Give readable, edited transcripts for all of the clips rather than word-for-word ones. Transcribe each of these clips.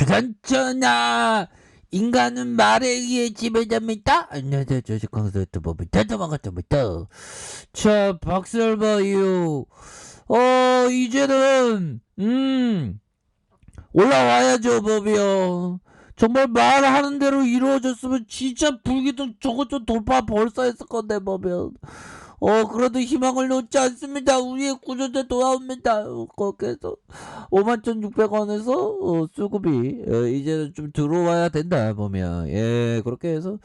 그전전하 인간은 말에 의해 지배됩니다. 안녕하세요. 주식강사 유튜버 대담한것부터 자, 박살봐요. 이제는 올라와야죠, 법이요. 정말 말하는 대로 이루어졌으면 진짜 불기둥 저것 좀 돌파 벌써 했을 건데, 법이요. 그래도 희망을 놓지 않습니다. 우리의 구조대 돌아옵니다. 거기에서 51,600원에서 수급이 이제는 좀 들어와야 된다 보면, 예, 그렇게 해서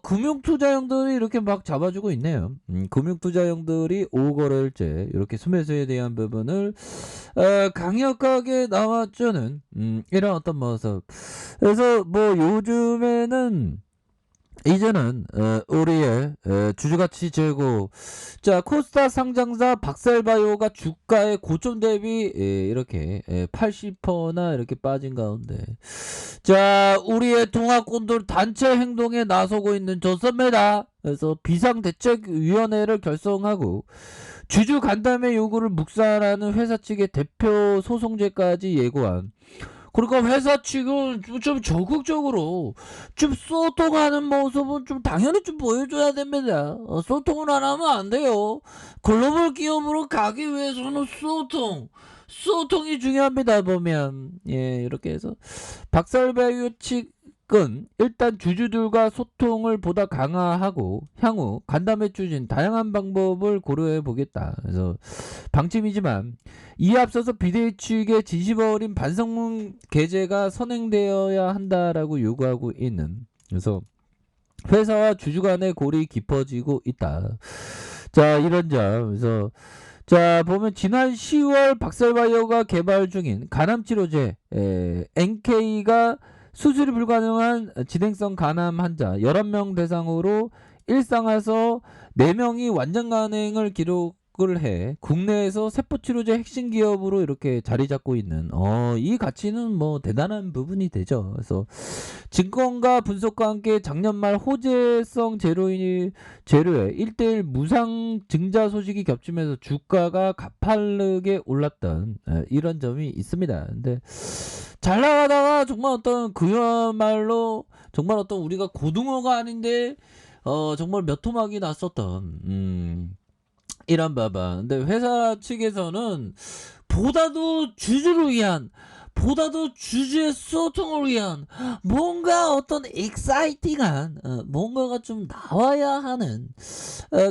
금융투자형들이 이렇게 막 잡아주고 있네요. 금융투자형들이 5거래일째 이렇게 수매수에 대한 부분을 강력하게 나와주는 이런 어떤 모습. 그래서 뭐 요즘에는 이제는 우리의 주주가치 제고, 자, 코스닥 상장사 박살바이오가 주가의 고점 대비 이렇게 80%나 이렇게 빠진 가운데, 자, 우리의 통합군들 단체 행동에 나서고 있는 좋습니다. 그래서 비상대책위원회를 결성하고 주주 간담회 요구를 묵살하는 회사 측의 대표 소송제까지 예고한, 그러니까 회사 측은 좀 적극적으로 좀 소통하는 모습은 좀 당연히 좀 보여줘야 됩니다. 소통을 안 하면 안 돼요. 글로벌 기업으로 가기 위해서는 소통이 중요합니다. 보면, 예, 이렇게 해서 박살바이오 측은 일단 주주들과 소통을 보다 강화하고 향후 간담회 추진 다양한 방법을 고려해 보겠다. 그래서 방침이지만 이에 앞서서 비대위 측의 진심 어린 반성문 게재가 선행되어야 한다라고 요구하고 있는, 그래서 회사와 주주 간의 골이 깊어지고 있다. 자, 이런 점. 그래서 자, 보면 지난 10월 박살바이오가 개발 중인 간암치료제 NK가 수술이 불가능한 진행성 간암 환자 11명 대상으로 일상에서 4명이 완전 간행을 기록을 해 국내에서 세포치료제 핵심 기업으로 이렇게 자리 잡고 있는 이 가치는 뭐 대단한 부분이 되죠. 그래서 증권가 분석과 함께 작년 말 호재성 제로의 1대1 무상 증자 소식이 겹치면서 주가가 가파르게 올랐던 이런 점이 있습니다. 근데 잘 나가다가 정말 어떤 그야말로 정말 어떤 우리가 고등어가 아닌데 정말 몇 토막이 났었던 이런 바바. 근데 회사 측에서는 보다도 주주를 위한, 보다도 주주의 소통을 위한 뭔가 어떤 익사이팅한 뭔가가 좀 나와야 하는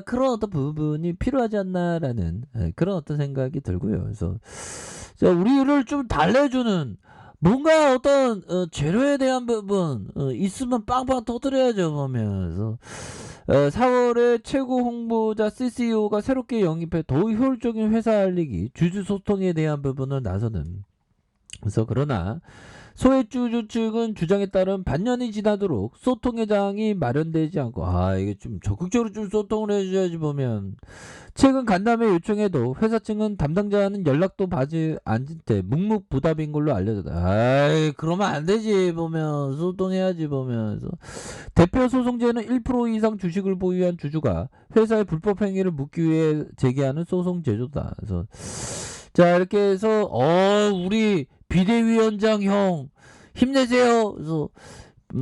그런 어떤 부분이 필요하지 않나라는 그런 어떤 생각이 들고요. 그래서 자, 우리를 좀 달래주는 뭔가 어떤 재료에 대한 부분 있으면 빵빵 터뜨려야죠. 보면서 4월에 최고 홍보자 CCO가 새롭게 영입해 더욱 효율적인 회사 알리기, 주주 소통에 대한 부분을 나서는, 그래서 그러나 소액주주 측은 주장에 따른 반년이 지나도록 소통회장이 마련되지 않고, 이게 좀 적극적으로 좀 소통을 해줘야지. 보면 최근 간담회 요청에도 회사 측은 담당자는 연락도 받지 않은 채 묵묵부답인 걸로 알려졌다. 그러면 안 되지. 보면 소통해야지. 보면서 대표 소송제는 1% 이상 주식을 보유한 주주가 회사의 불법 행위를 묻기 위해 제기하는 소송 제도다. 그래서 자, 이렇게 해서 우리 비대위원장 형 힘내세요. 그래서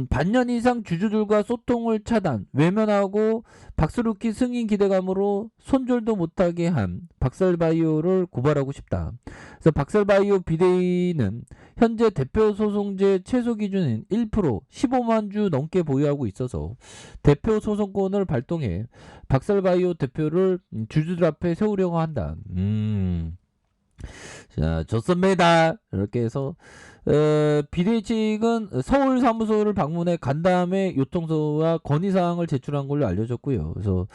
반년 이상 주주들과 소통을 차단, 외면하고 박스루키 승인 기대감으로 손절도 못하게 한 박살바이오를 고발하고 싶다. 그래서 박살바이오 비대위는 현재 대표 소송제 최소 기준인 1% 15만 주 넘게 보유하고 있어서 대표 소송권을 발동해 박살바이오 대표를 주주들 앞에 세우려고 한다. 자, 좋습니다. 이렇게 해서 비대위 측은 서울 사무소를 방문해 간담회 요청서와 건의사항을 제출한 걸로 알려졌고요. 그래서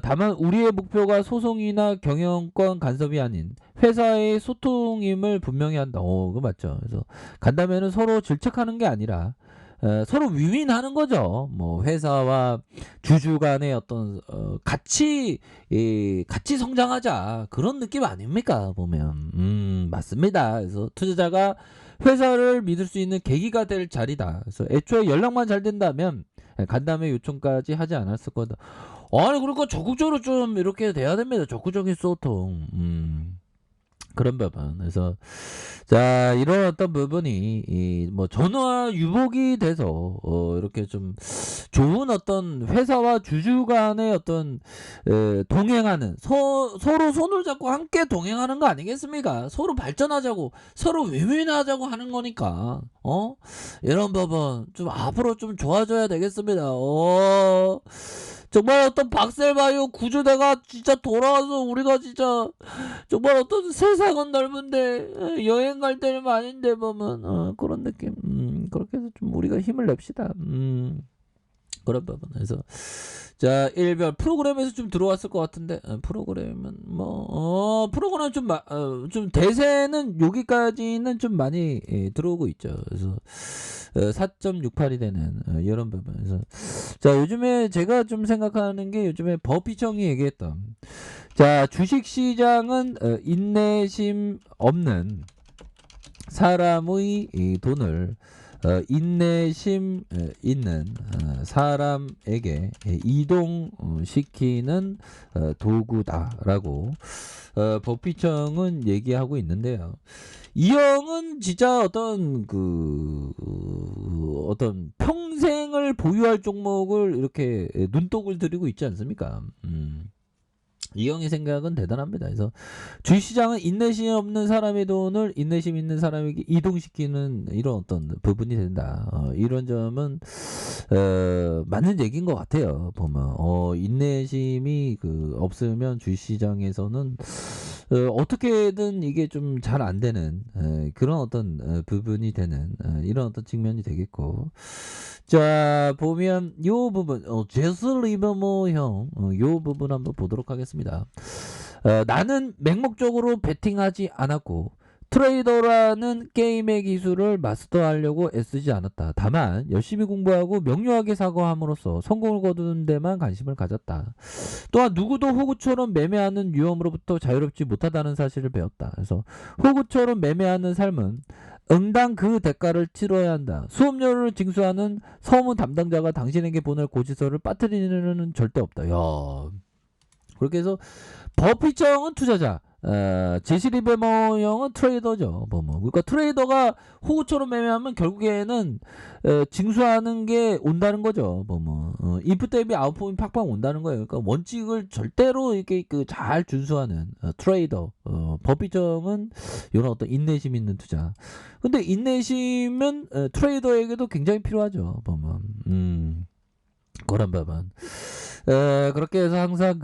다만 우리의 목표가 소송이나 경영권 간섭이 아닌 회사의 소통임을 분명히 한다. 그거 맞죠. 그래서 간담회는 서로 질책하는 게 아니라 서로 윈윈하는 거죠. 뭐 회사와 주주 간의 어떤 같이 성장하자, 그런 느낌 아닙니까? 보면 맞습니다. 그래서 투자자가 회사를 믿을 수 있는 계기가 될 자리다. 그래서 애초에 연락만 잘 된다면 간담회 요청까지 하지 않았을 거다. 그러니까 적극적으로 좀 이렇게 돼야 됩니다. 적극적인 소통. 그런 부분. 그래서 자, 이런 어떤 부분이 뭐 전화 유복이 돼서 이렇게 좀 좋은 어떤 회사와 주주 간의 어떤 동행하는 서로 손을 잡고 함께 동행하는 거 아니겠습니까? 서로 발전하자고, 서로 윈윈하자고 하는 거니까. 이런 부분 좀 앞으로 좀 좋아져야 되겠습니다. 정말 어떤 박셀바이오 구조대가 진짜 돌아와서 우리가 진짜 정말 어떤 세상은 넓은데 여행 갈 때는 아닌데 보면 그런 느낌. 그렇게 해서 좀 우리가 힘을 냅시다. 그런 부분에서 자, 일별 프로그램에서 좀 들어왔을 것 같은데 프로그램은 뭐 프로그램 좀 대세는 여기까지는 좀 많이 들어오고 있죠. 그래서 4.68이 되는 이런 부분에서 자, 요즘에 제가 좀 생각하는 게 요즘에 버피청이 얘기했던 자, 주식시장은 인내심 없는 사람의 이 돈을 인내심 있는 사람에게 이동시키는 도구다라고 버피청은 얘기하고 있는데요. 이 형은 진짜 어떤 어떤 평생을 보유할 종목을 이렇게 눈독을 들이고 있지 않습니까? 이 형의 생각은 대단합니다. 그래서 주식시장은 인내심 없는 사람의 돈을 인내심 있는 사람에게 이동시키는 이런 어떤 부분이 된다. 이런 점은 맞는 얘기인 것 같아요. 보면 인내심이 없으면 주식시장에서는 어떻게든 이게 좀 잘 안 되는 그런 어떤 부분이 되는 이런 어떤 측면이 되겠고. 자, 보면 요 부분 제스 리버모 형 요 부분 한번 보도록 하겠습니다. 나는 맹목적으로 베팅하지 않았고 트레이더라는 게임의 기술을 마스터하려고 애쓰지 않았다. 다만 열심히 공부하고 명료하게 사고함으로써 성공을 거두는 데만 관심을 가졌다. 또한 누구도 호구처럼 매매하는 위험으로부터 자유롭지 못하다는 사실을 배웠다. 그래서 호구처럼 매매하는 삶은 응당 그 대가를 치러야 한다. 수업료를 징수하는 서무 담당자가 당신에게 보낼 고지서를 빠뜨리는 일은 절대 없다. 야, 그렇게 해서 버피청은 투자자, 제시리베머 형은 트레이더죠. 그러니까 트레이더가 호구처럼 매매하면 결국에는 징수하는 게 온다는 거죠. 인풋 대비 아웃풋이 팍팍 온다는 거예요. 그러니까 원칙을 절대로 이렇게 잘 준수하는 트레이더. 버피청은 이런 어떤 인내심 있는 투자. 근데 인내심은 트레이더에게도 굉장히 필요하죠. 그런 부분. 그렇게 해서 항상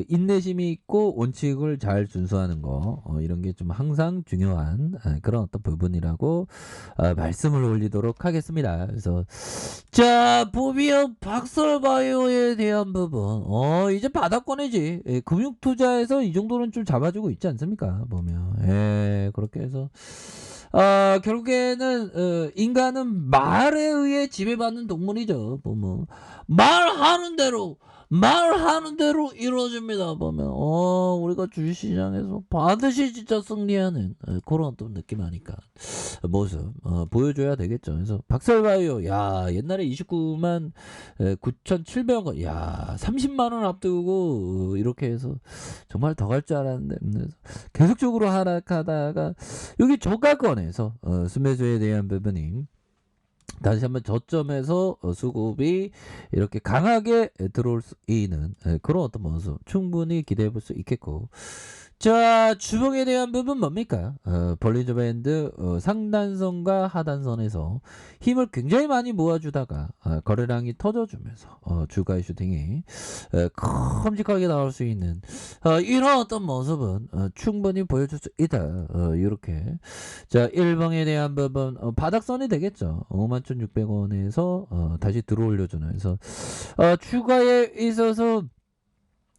인내심이 있고 원칙을 잘 준수하는 거 이런 게 좀 항상 중요한 그런 어떤 부분이라고 말씀을 올리도록 하겠습니다. 그래서 자, 보면 박설바이오에 대한 부분 이제 바닥권이지. 금융투자에서 이 정도는 좀 잡아주고 있지 않습니까? 보면 그렇게 해서 결국에는 인간은 말에 의해 지배받는 동물이죠. 말하는 대로 이루어집니다. 보면 우리가 주식시장에서 반드시 진짜 승리하는 그런 어떤 느낌 아니까 모습 보여줘야 되겠죠. 그래서 박살바이오 야, 옛날에 29만 9,700원 야, 30만 원 앞두고 이렇게 해서 정말 더 갈 줄 알았는데 계속적으로 하락하다가 여기 저가권에서 순매수에 대한 부분이 다시 한번 저점에서 수급이 이렇게 강하게 들어올 수 있는 그런 어떤 모습 충분히 기대해 볼 수 있겠고. 자, 주봉에 대한 부분 뭡니까? 볼린저 밴드 상단선과 하단선에서 힘을 굉장히 많이 모아주다가 거래량이 터져주면서 주가의 슈팅이 큼직하게 나올 수 있는 이런 어떤 모습은 충분히 보여줄 수 있다. 이렇게 자, 1봉에 대한 부분 바닥선이 되겠죠. 51,600원에서 다시 들어올려주는 그래서 주가에 있어서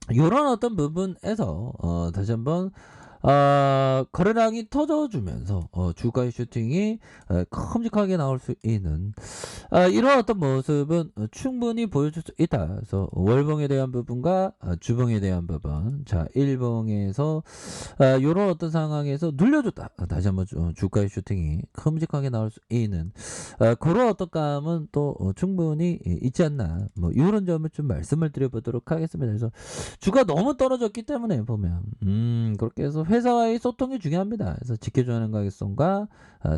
이런 어떤 부분에서 다시 한번 거래량이 터져주면서 주가의 슈팅이 큼직하게 나올 수 있는 이런 어떤 모습은 충분히 보여줄 수 있다. 그래서 월봉에 대한 부분과 주봉에 대한 부분 자, 1봉에서 이런 어떤 상황에서 눌려줬다. 다시 한번 주가의 슈팅이 큼직하게 나올 수 있는 그런 어떤 감은 또 충분히 있지 않나 이런 점을 좀 말씀을 드려보도록 하겠습니다. 그래서 주가 너무 떨어졌기 때문에 보면 그렇게 해서 회사와의 소통이 중요합니다. 그래서 지켜줘야 하는 가격선과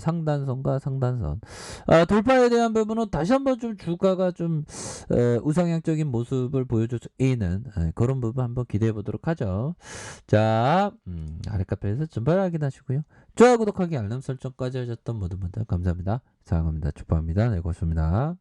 상단선과 상단선. 돌파에 대한 부분은 다시 한번 좀 주가가 좀 우상향적인 모습을 보여줄 수 있는 그런 부분 한번 기대해 보도록 하죠. 자, 아랫카페에서 전발 확인하시고요. 좋아요, 구독하기, 알람 설정까지 하셨던 모든 분들 감사합니다. 사랑합니다. 축복합니다. 네, 고맙습니다.